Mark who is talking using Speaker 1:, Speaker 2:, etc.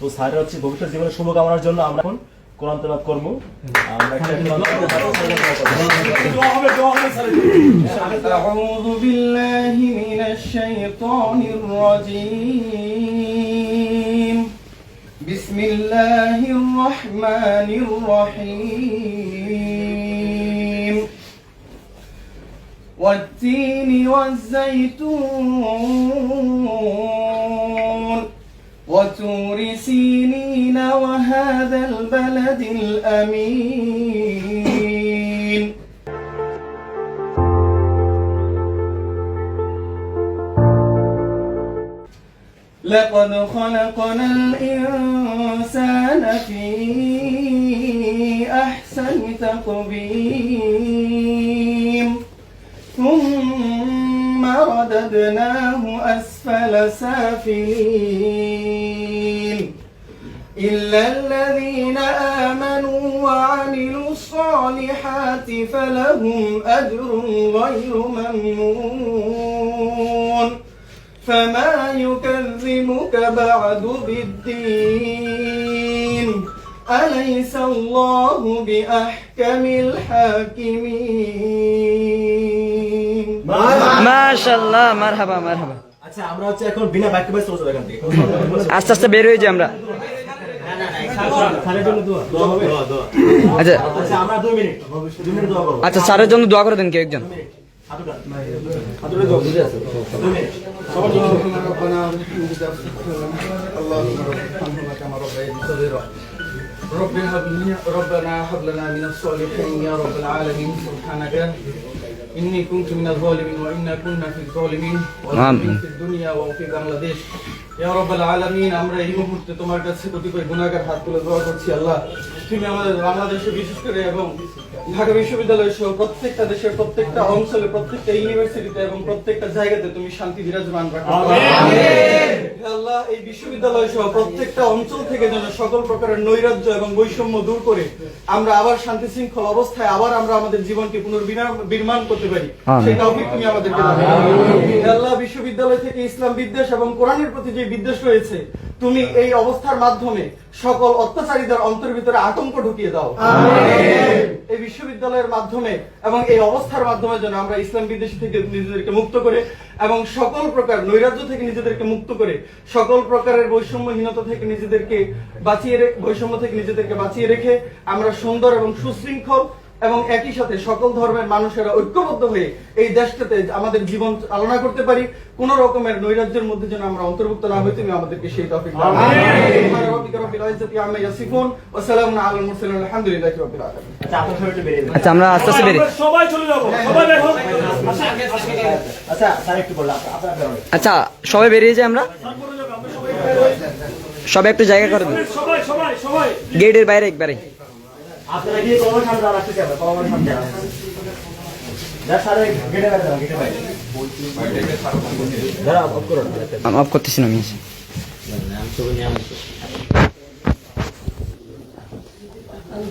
Speaker 1: তো স্যারের হচ্ছে ভবিষ্যৎ জীবনের শুভকামনার জন্য আমরা এখন কোরআন তেলাওয়াত করব। আমরা একটা
Speaker 2: আউযু বিল্লাহি মিনাশ শাইতানির রাজীম। বিসমিল্লাহির রহমানির রহিম। والتين والزيتون وطور سينين وهذا البلد الأمين لقد خلقنا الإنسان في أحسن تقويم ثم رددناه أسفل سافلين إلا الذين آمنوا وعملوا الصالحات فلهم أجر غير ممنون فما يكذبك بعد بالدين أليس الله بأحكم الحاكمين
Speaker 3: মাশাআল্লাহ, মারহাবা মারহাবা।
Speaker 1: আচ্ছা আমরা হচ্ছে এখন বিনা বাক্য বাস চলে এখান থেকে
Speaker 3: আস্তে আস্তে বের হয়ে যাই আমরা।
Speaker 1: স্যারের জন্য দোয়া হবে।
Speaker 3: আচ্ছা
Speaker 1: আচ্ছা আমরা 2 মিনিট দোয়া করব।
Speaker 3: আচ্ছা, স্যারের জন্য দোয়া করে দেন কেউ একজন।
Speaker 1: হাতুড়ে দোয়া বুঝে আছে 2 মিনিট সবার জন্য।
Speaker 2: ربنا هب لنا من الصالحين يا رب العالمين سبحانك إني كنت من الظالمين وإنا كنا في الظالمين
Speaker 3: آمين.
Speaker 2: في الدنيا وفي بنغلاديش يا رب العالمين। আমরা এই মুহূর্তে তোমার কাছে কতিপয় গুনাহগার হাত তুলে দোয়া করছি আল্লাহ, তুমি আমাদের বাংলাদেশে বিশেষ করে এবং ঢাকা বিশ্ববিদ্যালয় সহ প্রত্যেকটা দেশের প্রত্যেকটা অঞ্চলে প্রত্যেকটা ইউনিভার্সিটিতে এবং প্রত্যেকটা জায়গাতে তুমি শান্তি বিরাজমান রাখো। আল্লাহ এই বিশ্ববিদ্যালয় সহ প্রত্যেকটা অঞ্চল থেকে যেন সকল প্রকারের নৈরাজ্য এবং বৈষম্য দূর করে আমরা আবার শান্তি শৃঙ্খল অবস্থায় আবার আমরা আমাদের জীবনকে পুনর্নির্মাণ করতে পারি, সেই তৌফিক তুমি আমাদেরকে দাও। আল্লাহ বিশ্ববিদ্যালয় থেকে ইসলাম বিদ্বেষ এবং কোরআনের প্রতি যে বিদ্বেষ রয়েছে তুমি এই অবস্থার মাধ্যমে সকল অত্যাচারীদের অন্তর ভিতরে আতঙ্ক ঢুকিয়ে দাও। এই বিশ্ববিদ্যালয়ের মাধ্যমে এবং এই অবস্থার মাধ্যমে যেন আমরা ইসলাম বিদ্বেষ থেকে নিজেদেরকে মুক্ত করে এবং সকল প্রকার নৈরাজ্য থেকে নিজেদেরকে মুক্ত করে সকল প্রকারের বৈষম্যহীনতা থেকে নিজেদেরকে বৈষম্য থেকে নিজেদেরকে বাঁচিয়ে রেখে আমরা সুন্দর এবং সুশৃঙ্খল এবং একই সাথে সকল ধর্মের মানুষেরা ঐক্যবদ্ধ হয়ে এই দেশটাতে আমাদের জীবন চালনা করতে পারি, কোন রকমের নৈরাজ্যের মধ্যে যেন আমরা অন্তর্ভুক্ত না হই, তুমি আমাদেরকে সেই তৌফিক দাও। সুবহান রাব্বিকা রাব্বিল ইজ্জাতি আম্মা ইয়াসিফুন ওয়া সালামুন আলাল মুরসালিন আলহামদুলিল্লাহি রাব্বিল আলামিন।
Speaker 1: আচ্ছা আপনারা সবাই একটু বেরিয়ে যান।
Speaker 3: আচ্ছা আমরা আস্তে আস্তে বের হই।
Speaker 1: সবাই চলে যাব, সবাই বের হন। আচ্ছা স্যার একটু বললাম আপনারা বের হন।
Speaker 3: আচ্ছা সবাই বেরিয়ে যাই আমরা, সবাই একটু জায়গা করে দিন
Speaker 1: সবাই সবাই সবাই
Speaker 3: গেটের বাইরে একবারে।
Speaker 1: আপনারা গিয়ে কলমের সামনে দাঁড়ান, রাখতে চাই কলমের সামনে দাঁড়ান। যা স্যার গেটে বাইরে দাঁড়ান, গেটে বাইরে দাঁড়া অফ করুন।
Speaker 3: আমি অফ করতেছি না আমি।
Speaker 1: আমি